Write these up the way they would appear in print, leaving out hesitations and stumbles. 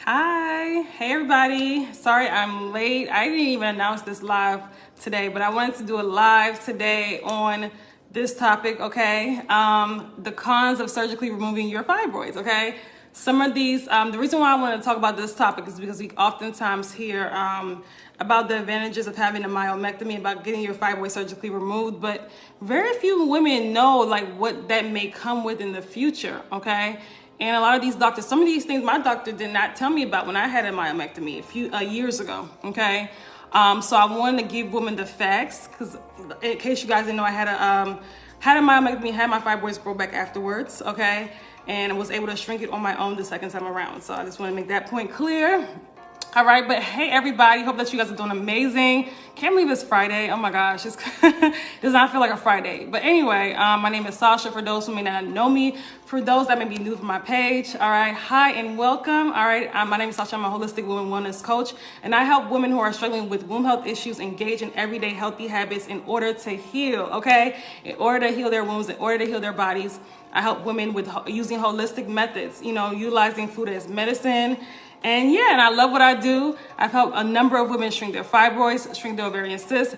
Hi, hey everybody. Sorry I'm late. I didn't even announce this live today, but I wanted to do a live today on this topic, okay? The cons of surgically removing your fibroids, okay? Some of these, the reason why I want to talk about this topic is because we oftentimes hear about the advantages of having a myomectomy, about getting your fibroids surgically removed, but very few women know like what that may come with in the future, okay? And a lot of these doctors, some of these things my doctor did not tell me about when I had a myomectomy a few years ago, okay? So I wanted to give women the facts, because in case you guys didn't know, I had a myomectomy, had my fibroids grow back afterwards, okay? And I was able to shrink it on my own the second time around. So I just want to make that point clear. All right, but hey everybody, hope that you guys are doing amazing. Can't believe it's Friday. Oh my gosh, it does not feel like a Friday. But anyway, my name is Sasha, for those who may not know me. For those that may be new to my page, all right, hi and welcome. All right, my name is Sasha, I'm a holistic women wellness coach, and I help women who are struggling with womb health issues engage in everyday healthy habits in order to heal, okay? In order to heal their wombs, in order to heal their bodies. I help women with using holistic methods, you know, utilizing food as medicine. And yeah, and I love what I do. I've helped a number of women shrink their fibroids, shrink their ovarian cysts,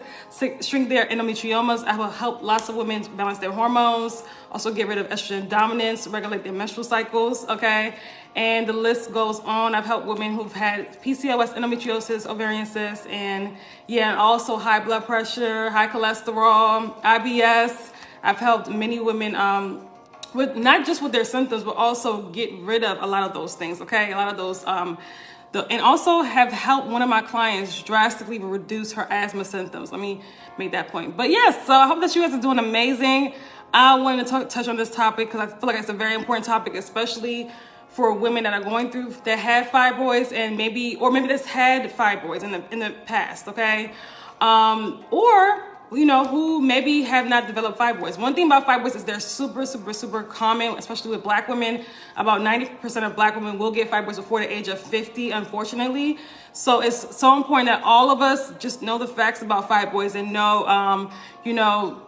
shrink their endometriomas. I will help lots of women balance their hormones, also get rid of estrogen dominance, regulate their menstrual cycles, okay? And the list goes on. I've helped women who've had PCOS, endometriosis, ovarian cysts, and yeah, and also high blood pressure, high cholesterol, IBS. I've helped many women with not just with their symptoms, but also get rid of a lot of those things, okay? A lot of those, and also have helped one of my clients drastically reduce her asthma symptoms. Let me make that point. But yes, so I hope that you guys are doing amazing. I wanted to touch on this topic because I feel like it's a very important topic, especially for women that are going through, that have fibroids and maybe that's had fibroids in the past, okay? Or you know, who maybe have not developed fibroids. One thing about fibroids is they're super common, especially with Black women. About 90% of Black women will get fibroids before the age of 50, unfortunately. So it's so important that all of us just know the facts about fibroids and know, you know,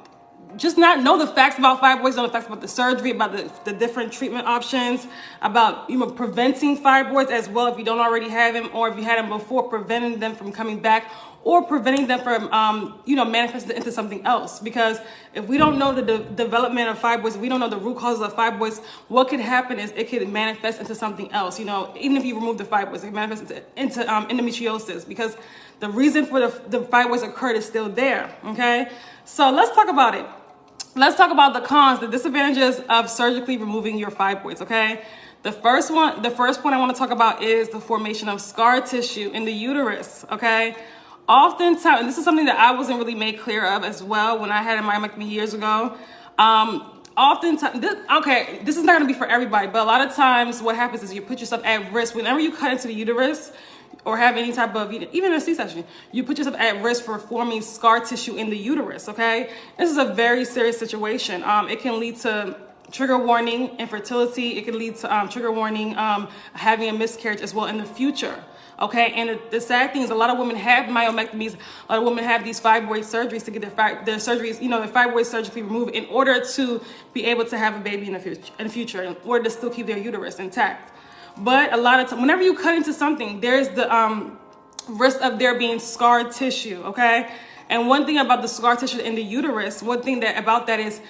just not know the facts about fibroids, know the facts about the surgery, about the different treatment options, about, you know, preventing fibroids as well if you don't already have them, or if you had them before, preventing them from coming back, or preventing them from, you know, manifesting into something else. Because if we don't know the development of fibroids, we don't know the root causes of fibroids, what could happen is it could manifest into something else. You know, even if you remove the fibroids, it can manifest into endometriosis, because the reason for the fibroids occurred is still there, okay? So let's talk about it. Let's talk about the cons, the disadvantages of surgically removing your fibroids, okay? The first point I want to talk about is the formation of scar tissue in the uterus, okay? Oftentimes, and this is something that I wasn't really made clear of as well when I had a myomectomy years ago. Oftentimes, this is not going to be for everybody, but a lot of times what happens is you put yourself at risk. Whenever you cut into the uterus or have any type of, even a C-section, you put yourself at risk for forming scar tissue in the uterus, okay? This is a very serious situation. It can lead to trigger warning, infertility. It can lead to trigger warning, having a miscarriage as well in the future. Okay, and the sad thing is a lot of women have myomectomies, a lot of women have these fibroid surgeries to get their surgeries, you know, their fibroids surgically removed in order to be able to have a baby in the future, in order to still keep their uterus intact. But a lot of times, whenever you cut into something, there's the risk of there being scar tissue, okay? And one thing about the scar tissue in the uterus, about that is,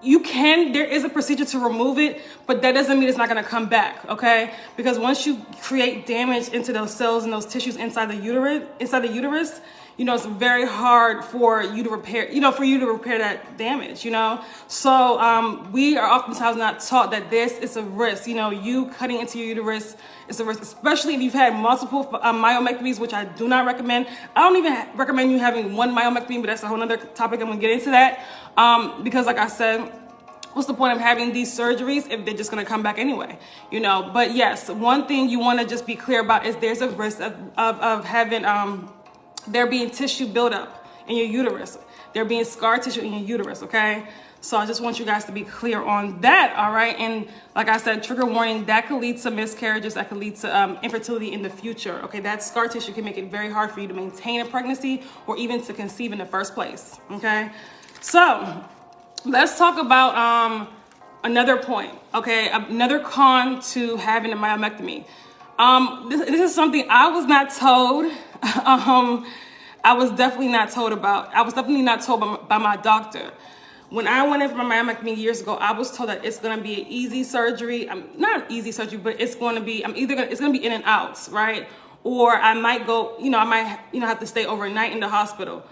there is a procedure to remove it, but that doesn't mean it's not going to come back, okay? Because once you create damage into those cells and those tissues inside the uterus, you know, it's very hard for you to repair, that damage, you know? So we are oftentimes not taught that this is a risk. You know, you cutting into your uterus is a risk, especially if you've had multiple myomectomies, which I do not recommend. I don't even recommend you having one myomectomy, but that's a whole other topic. I'm gonna get into that. Because like I said, what's the point of having these surgeries if they're just going to come back anyway, you know? But yes, one thing you want to just be clear about is there's a risk of having, there being tissue buildup in your uterus. There being scar tissue in your uterus, okay? So I just want you guys to be clear on that, all right? And like I said, trigger warning, that could lead to miscarriages, that could lead to infertility in the future, okay? That scar tissue can make it very hard for you to maintain a pregnancy or even to conceive in the first place, okay? So let's talk about another point, okay? Another con to having a myomectomy. This is something I was not told. I was definitely not told about. I was definitely not told by my doctor. When I went in for my myomectomy years ago, I was told that it's going to be an easy surgery. Not an easy surgery, but it's going to be, it's going to be in and outs, right? Or I might go, I might, have to stay overnight in the hospital.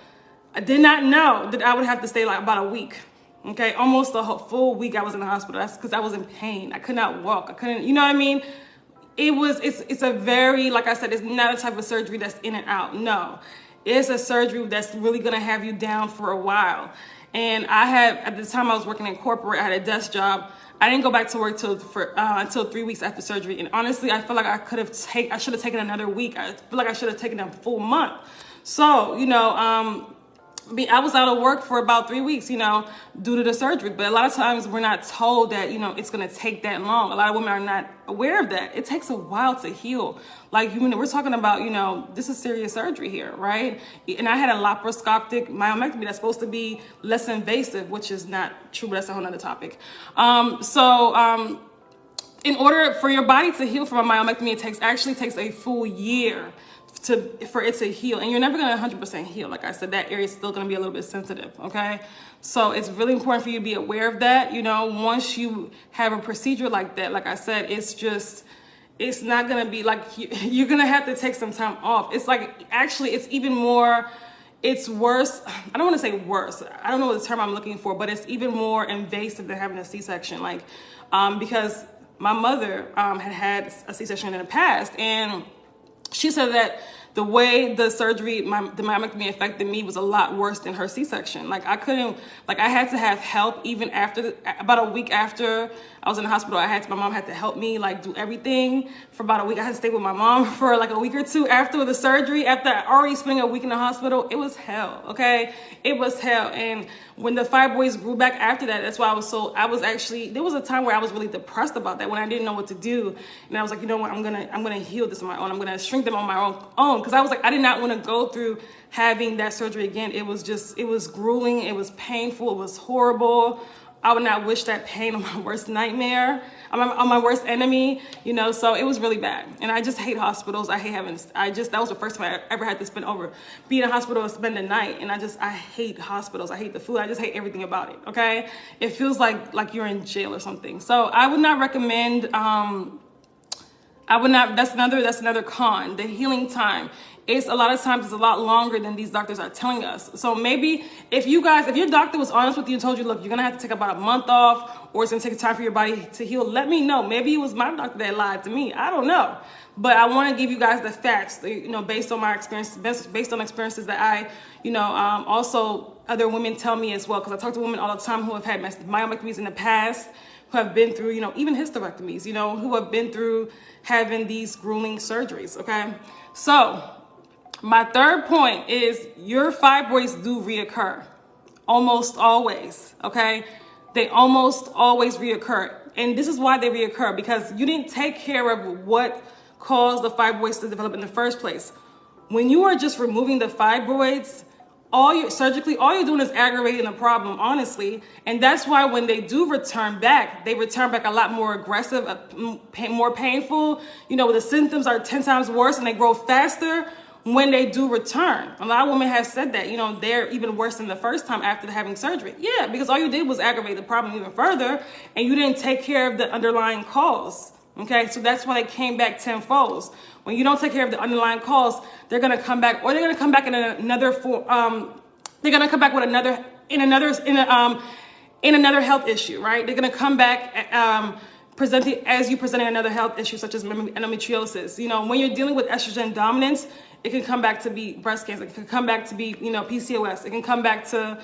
I did not know that I would have to stay like about a week. Okay, almost a full week I was in the hospital. That's because I was in pain. I could not walk. I couldn't, you know what I mean? It's a very, like I said, it's not a type of surgery that's in and out. No, it's a surgery that's really going to have you down for a while. And I had, at the time I was working in corporate, I had a desk job. I didn't go back to work until 3 weeks after surgery. And honestly, I feel like I should have taken another week. I feel like I should have taken a full month. So, I was out of work for about 3 weeks, due to the surgery. But a lot of times we're not told that, it's going to take that long. A lot of women are not aware of that. It takes a while to heal. Like, we're talking about, this is serious surgery here, right? And I had a laparoscopic myomectomy that's supposed to be less invasive, which is not true, but that's a whole nother topic. In order for your body to heal from a myomectomy, it actually takes a full year for it to heal, and you're never going to 100% heal. Like I said, that area is still going to be a little bit sensitive. Okay, so it's really important for you to be aware of that. Once you have a procedure like that, like I said, it's not going to be like you're going to have to take some time off. It's like, actually, it's even more, it's worse. I don't want to say worse. I don't know what the term I'm looking for, but it's even more invasive than having a C-section. Like, because my mother had a C-section in the past, and she said that the way the surgery, the myomectomy affected me was a lot worse than her C-section. Like, I had to have help even after, about a week after I was in the hospital. My mom had to help me, like, do everything for about a week. I had to stay with my mom for like a week or two after the surgery. After already spending a week in the hospital, it was hell, okay? It was hell. And when the fibroids grew back after that, that's why there was a time where I was really depressed about that, when I didn't know what to do. And I was like, you know what, I'm gonna heal this on my own. I'm gonna shrink them on my own. Because I was like, I did not want to go through having that surgery again. It was grueling. It was painful. It was horrible. I would not wish that pain on my worst nightmare, on my worst enemy, so it was really bad. And I just hate hospitals. I hate that was the first time I ever had to be in a hospital and spend the night. And I hate hospitals. I hate the food. I just hate everything about it. Okay. It feels like you're in jail or something. So I would not recommend, that's another con. The healing time. A lot of times it's a lot longer than these doctors are telling us. So maybe if your doctor was honest with you and told you, look, you're gonna have to take about a month off, or it's gonna take time for your body to heal, let me know. Maybe it was my doctor that lied to me. I don't know. But I want to give you guys the facts, based on my experience, based on experiences that I, also other women tell me as well, because I talk to women all the time who have had myomectomies in the past, who have been through, even hysterectomies, who have been through having these grueling surgeries, okay? So my third point is your fibroids do reoccur, almost always, okay? They almost always reoccur. And this is why they reoccur, because you didn't take care of what caused the fibroids to develop in the first place. When you are just removing the fibroids, all you're doing is aggravating the problem, honestly. And that's why when they do return back, they return back a lot more aggressive, more painful. The symptoms are 10 times worse, and they grow faster when they do return. A lot of women have said that, they're even worse than the first time after having surgery. Yeah, because all you did was aggravate the problem even further, and you didn't take care of the underlying cause. Okay, so that's why they came back tenfold. When you don't take care of the underlying cause, they're gonna come back, or they're gonna come back in another form. They're gonna come back with in another health issue, right? They're gonna come back presenting another health issue, such as endometriosis. When you're dealing with estrogen dominance, it can come back to be breast cancer. It can come back to be, PCOS. It can come back to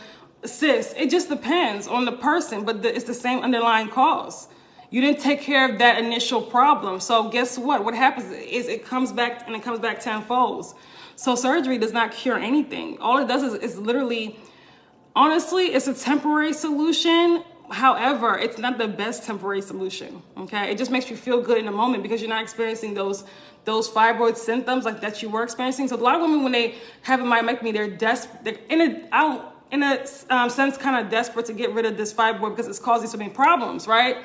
cysts. It just depends on the person, but it's the same underlying cause. You didn't take care of that initial problem. So guess what? What happens is it comes back, and it comes back tenfold. So surgery does not cure anything. All it does is literally, honestly, it's a temporary solution. However, it's not the best temporary solution, okay? It just makes you feel good in the moment because you're not experiencing those fibroid symptoms like that you were experiencing. So a lot of women, when they have a myomectomy, they're in a sense kind of desperate to get rid of this fibroid because it's causing so many problems, right?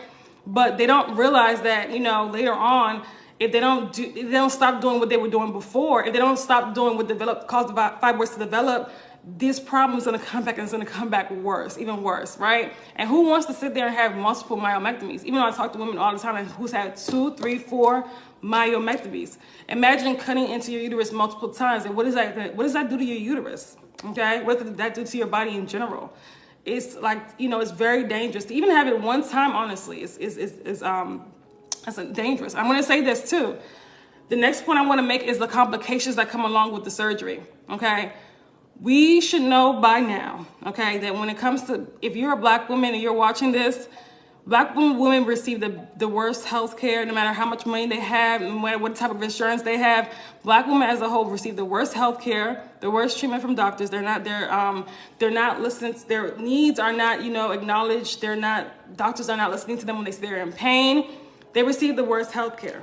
But they don't realize that, later on, if they don't stop doing what they were doing before, if they don't stop doing what caused the fibroids to develop, this problem is going to come back, and it's going to come back worse, even worse, right? And who wants to sit there and have multiple myomectomies? Even though I talk to women all the time who's had 2, 3, 4 myomectomies. Imagine cutting into your uterus multiple times, and what does that do to your uterus? Okay, what does that do to your body in general? It's like, it's very dangerous to even have it one time. Honestly, it's dangerous. I'm going to say this too. The next point I want to make is the complications that come along with the surgery. Okay. We should know by now, okay, that when it comes to, if you're a Black woman and you're watching this, Black women receive the worst health care, no matter how much money they have and what type of insurance they have. Black women as a whole receive the worst health care, the worst treatment from doctors. They're not listening. Their needs are not, acknowledged. Doctors are not listening to them when they're in pain. They receive the worst health care,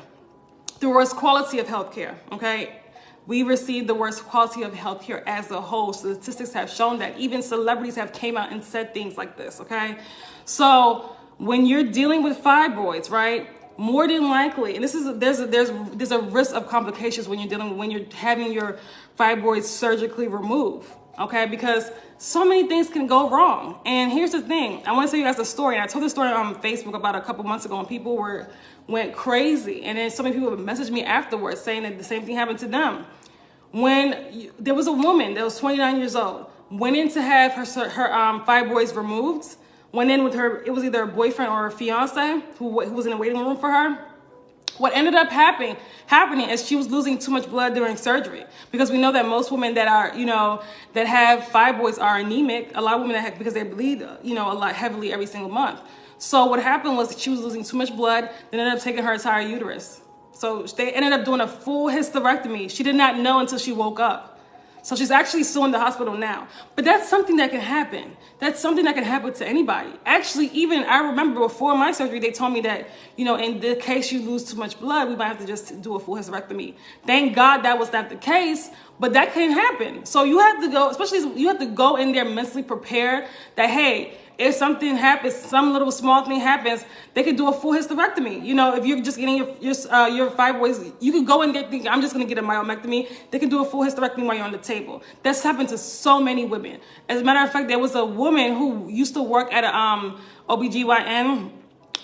the worst quality of health care, okay? We receive the worst quality of healthcare as a whole. Statistics have shown that. Even celebrities have came out and said things like this, okay? So when you're dealing with fibroids, right, more than likely, and there's a risk of complications when you're having your fibroids surgically removed, okay? Because so many things can go wrong. And here's the thing. I want to tell you guys a story. And I told this story on Facebook about a couple months ago, and people went crazy. And then so many people messaged me afterwards saying that the same thing happened to them. When there was a woman that was 29 years old, went in to have her fibroids removed, went in with it was either a boyfriend or a fiance who was in the waiting room for her. What ended up happening is she was losing too much blood during surgery, because we know that most women that are, that have fibroids are anemic. A lot of women because they bleed, a lot heavily every single month. So what happened was she was losing too much blood. They ended up taking her entire uterus. So they ended up doing a full hysterectomy. She did not know until she woke up. So she's actually still in the hospital now. But that's something that can happen. That's something that can happen to anybody. Actually, even I remember before my surgery, they told me that, in the case you lose too much blood, we might have to just do a full hysterectomy. Thank God that was not the case, but that can happen. So you have to go, you have to go in there mentally prepared that, hey, if something happens, some little small thing happens, they could do a full hysterectomy. If you're just getting your fibroids, you could go in there thinking, I'm just going to get a myomectomy. They can do a full hysterectomy while you're on the table. That's happened to so many women. As a matter of fact, there was a woman who used to work at a OBGYN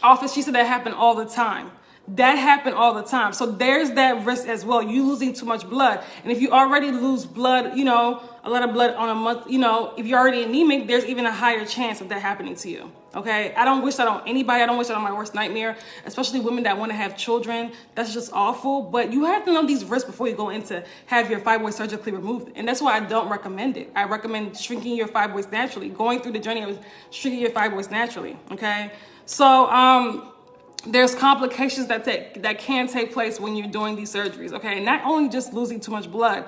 office. She said that happened all the time. That happened all the time. So there's that risk as well. You losing too much blood. And if you already lose blood, a lot of blood on a month, if you're already anemic, there's even a higher chance of that happening to you. Okay. I don't wish that on anybody. I don't wish that on my worst nightmare, especially women that want to have children. That's just awful. But you have to know these risks before you go in to have your fibroids surgically removed. And that's why I don't recommend it. I recommend shrinking your fibroids naturally, going through the journey of shrinking your fibroids naturally. Okay. So, there's complications that can take place when you're doing these surgeries, okay? Not only just losing too much blood.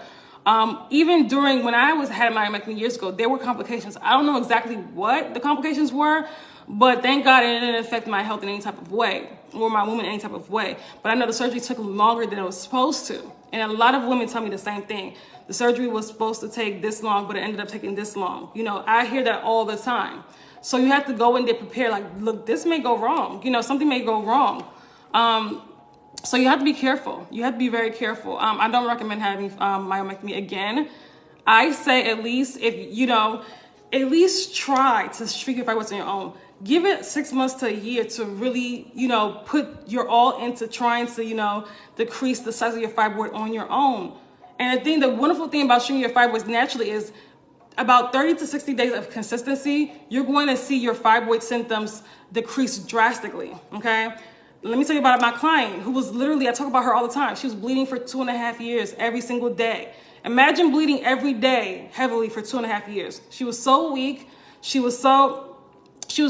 Even during when I had my myomectomy years ago, there were complications. I don't know exactly what the complications were, but thank God it didn't affect my health in any type of way, or my woman in any type of way. But I know the surgery took longer than it was supposed to. And a lot of women tell me the same thing. The surgery was supposed to take this long, but it ended up taking this long. I hear that all the time. So you have to go in there prepared, like, look, this may go wrong. Something may go wrong. So you have to be careful. You have to be very careful. I don't recommend having myomectomy again. I say at least at least try to shrink your fibroids on your own. Give it 6 months to a year to really, put your all into trying to, decrease the size of your fibroid on your own. And the wonderful thing about shrinking your fibroids naturally is about 30 to 60 days of consistency, you're going to see your fibroid symptoms decrease drastically, okay? Let me tell you about my client who was literally, I talk about her all the time. She was bleeding for 2.5 years every single day. Imagine bleeding every day heavily for 2.5 years. She was so weak. She was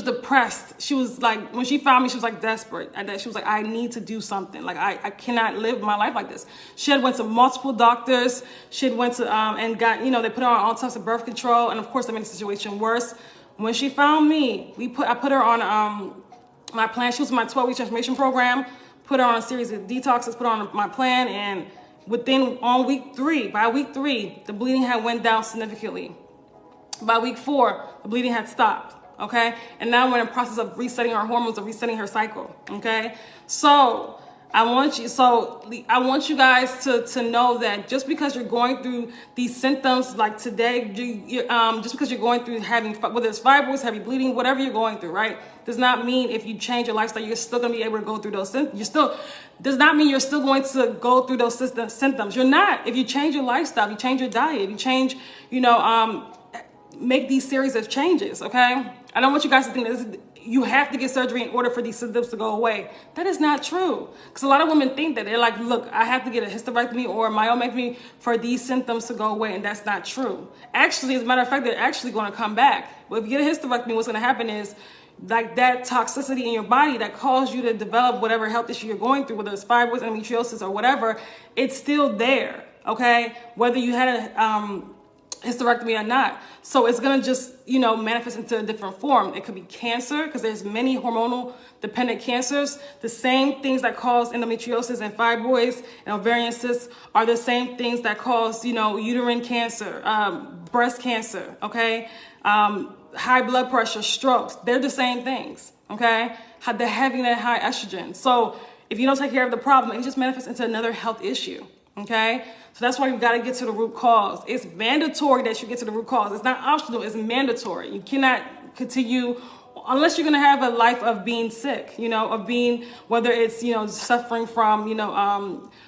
depressed. She was like, when she found me, she was like desperate. She was like, I need to do something. Like, I cannot live my life like this. She had went to multiple doctors. She had went to, and got, they put her on all types of birth control. And of course, that made the situation worse. When she found me, I put her on my plan. She was in my 12-week transformation program, put her on a series of detoxes, put her on my plan. And by week 3, the bleeding had went down significantly. By week 4, the bleeding had stopped. Okay. And now we're in the process of resetting her hormones, of resetting her cycle. Okay. So I want you guys to know that just because you're going through these symptoms like today, just because you're going through having, whether it's fibroids, heavy bleeding, whatever you're going through, right, does not mean if you change your lifestyle, you're still going to be able to go through those symptoms. Does not mean you're still going to go through those symptoms. You're not. If you change your lifestyle, you change your diet, if you change, make these series of changes, okay? I don't want you guys to think that you have to get surgery in order for these symptoms to go away. That is not true. Because a lot of women think that. They're like, look, I have to get a hysterectomy or a myomectomy for these symptoms to go away, and that's not true. Actually, as a matter of fact, they're actually going to come back. But if you get a hysterectomy, what's going to happen is, like, that toxicity in your body that caused you to develop whatever health issue you're going through, whether it's fibroids, endometriosis, or whatever, it's still there, okay? Whether you had a hysterectomy or not. So it's going to just, manifest into a different form. It could be cancer, because there's many hormonal dependent cancers. The same things that cause endometriosis and fibroids and ovarian cysts are the same things that cause, uterine cancer, breast cancer, okay? High blood pressure, strokes. They're the same things, okay? They're having that high estrogen. So if you don't take care of the problem, it just manifests into another health issue, okay? So that's why you've got to get to the root cause. It's mandatory that you get to the root cause. It's not optional, it's mandatory. You cannot continue, unless you're going to have a life of being sick, of being, whether it's, suffering from,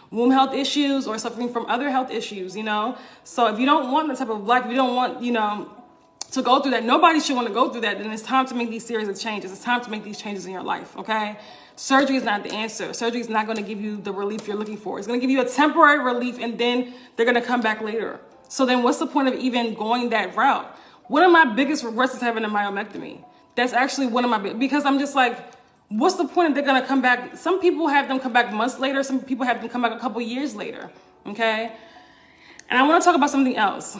womb health issues or suffering from other health issues, So if you don't want that type of life, if you don't want, to go through that, nobody should want to go through that, then it's time to make these series of changes. It's time to make these changes in your life, okay? Surgery is not the answer. Surgery is not going to give you the relief you're looking for. It's going to give you a temporary relief, and then they're going to come back later. So then what's the point of even going that route? One of my biggest regrets is having a myomectomy. That's actually one of my, because I'm just like, what's the point if they're going to come back? Some people have them come back months later. Some people have them come back a couple years later, okay? And I want to talk about something else.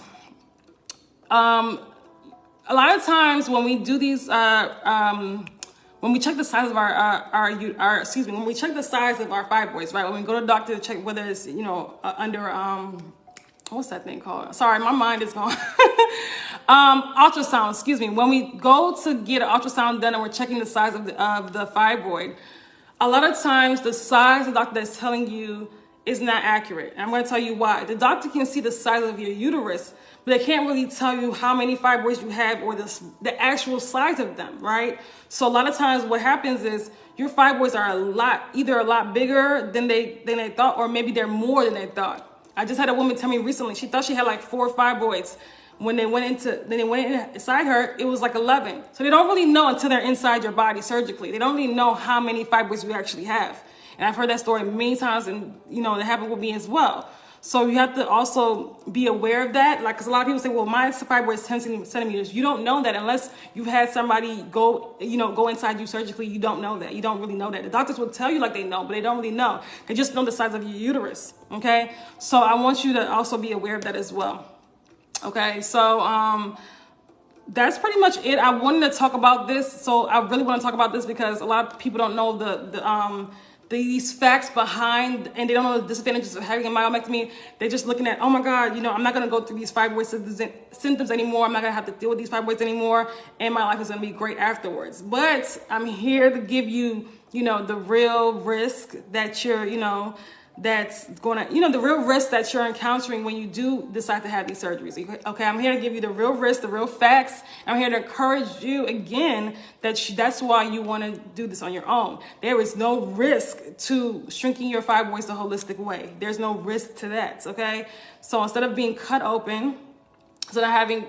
A lot of times when we do these, when we check the size of when we check the size of our fibroids, right? When we go to the doctor to check whether it's, under, what's that thing called? Sorry, my mind is gone. Ultrasound, excuse me. When we go to get an ultrasound done and we're checking the size of the fibroid, a lot of times the size the doctor is telling you is not accurate. And I'm going to tell you why. The doctor can see the size of your uterus, but they can't really tell you how many fibroids you have or the actual size of them, right? So a lot of times what happens is your fibroids are either a lot bigger than they thought, or maybe they're more than they thought. I just had a woman tell me recently, she thought she had like 4 fibroids. When they went inside her, it was like 11. So they don't really know until they're inside your body surgically. They don't really know how many fibroids you actually have. And I've heard that story many times, and that happened with me as well. So you have to also be aware of that. Like, because a lot of people say, well, my fibroid is 10 centimeters. You don't know that unless you've had somebody go inside you surgically. You don't know that. You don't really know that. The doctors will tell you like they know, but they don't really know. They just know the size of your uterus, okay? So I want you to also be aware of that as well, okay? So that's pretty much it. I wanted to talk about this. So I really want to talk about this because a lot of people don't know these facts behind, and they don't know the disadvantages of having a myomectomy. They're just looking at, oh my God, I'm not going to go through these fibroid symptoms anymore. I'm not going to have to deal with these fibroids anymore, and my life is going to be great afterwards. But I'm here to give you, the real risk that you're, that's going to, the real risk that you're encountering when you do decide to have these surgeries. Okay, I'm here to give you the real risk, the real facts. I'm here to encourage you again that's why you want to do this on your own. There is no risk to shrinking your fibroids the holistic way. There's no risk to that. Okay, so instead of being cut open, instead of having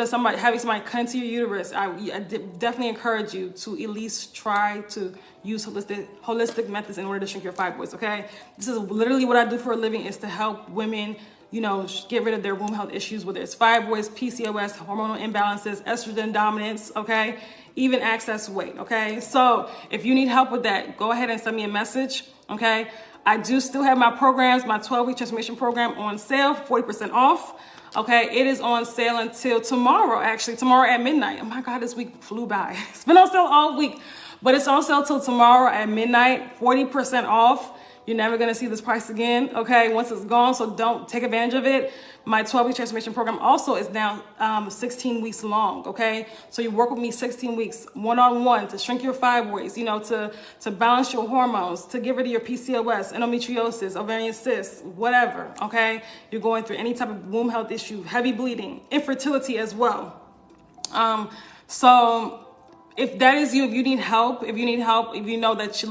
somebody cut into your uterus, I definitely encourage you to at least try to use holistic methods in order to shrink your fibroids, okay? This is literally what I do for a living, is to help women, get rid of their womb health issues, whether it's fibroids, PCOS, hormonal imbalances, estrogen dominance, okay? Even excess weight, okay? So if you need help with that, go ahead and send me a message, okay? I do still have my programs, my 12-week transformation program on sale, 40% off. Okay, it is on sale until tomorrow, actually, tomorrow at midnight. Oh my God, this week flew by. It's been on sale all week. But it's on sale till tomorrow at midnight, 40% off. You're never going to see this price again, okay, once it's gone, so don't take advantage of it. My 12-week transformation program also is now 16 weeks long, okay? So you work with me 16 weeks, one-on-one, to shrink your fibroids, you know, to balance your hormones, to get rid of your PCOS, endometriosis, ovarian cysts, whatever, okay? You're going through any type of womb health issue, heavy bleeding, infertility as well. So if that is you, if you need help, if you know that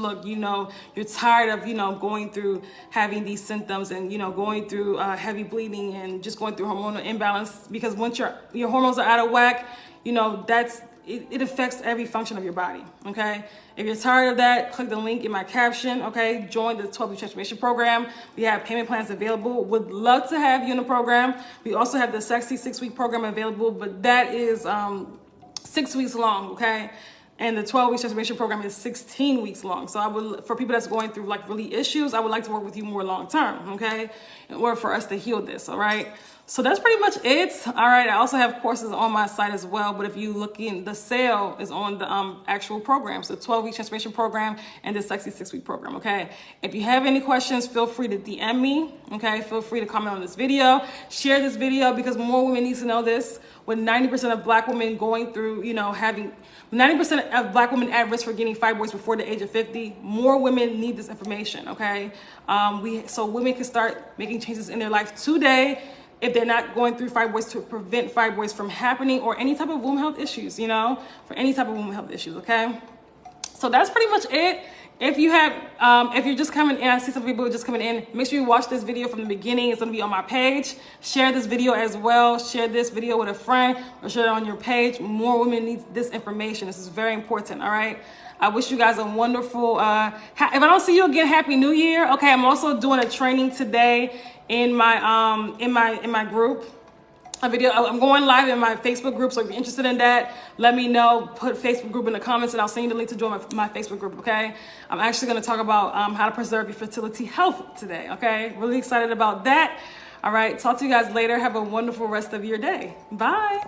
you're tired of, going through having these symptoms and, going through heavy bleeding and just going through hormonal imbalance, because once your hormones are out of whack, it affects every function of your body, okay? If you're tired of that, click the link in my caption, okay? Join the 12-week transformation program. We have payment plans available. Would love to have you in the program. We also have the sexy 6-week program available, but that is 6 weeks long, okay? And the 12-week transformation program is 16 weeks long. So for people that's going through like really issues, I would like to work with you more long term, okay? In order for us to heal this, all right? So that's pretty much it. All right, I also have courses on my site as well, but if you look in, the sale is on the actual programs, the 12-week transformation program and the sexy 6-week program, okay? If you have any questions, feel free to DM me, okay? Feel free to comment on this video. Share this video because more women need to know this. With 90% of Black women going through, having 90% of Black women at risk for getting fibroids before the age of 50, more women need this information, okay? So women can start making changes in their life today if they're not going through fibroids, to prevent fibroids from happening, or any type of womb health issues, for any type of womb health issues, okay? So that's pretty much it. If you're just coming in, I see some people just coming in, make sure you watch this video from the beginning. It's gonna be on my page. Share this video as well. Share this video with a friend or share it on your page. More women need this information. This is very important, all right? I wish you guys a wonderful, if I don't see you again, Happy New Year. Okay, I'm also doing a training today in my group. I'm going live in my Facebook group, so if you're interested in that, let me know. Put Facebook group in the comments and I'll send you the link to join my Facebook group, okay? I'm actually gonna talk about how to preserve your fertility health today, okay? Really excited about that. All right, talk to you guys later. Have a wonderful rest of your day. Bye.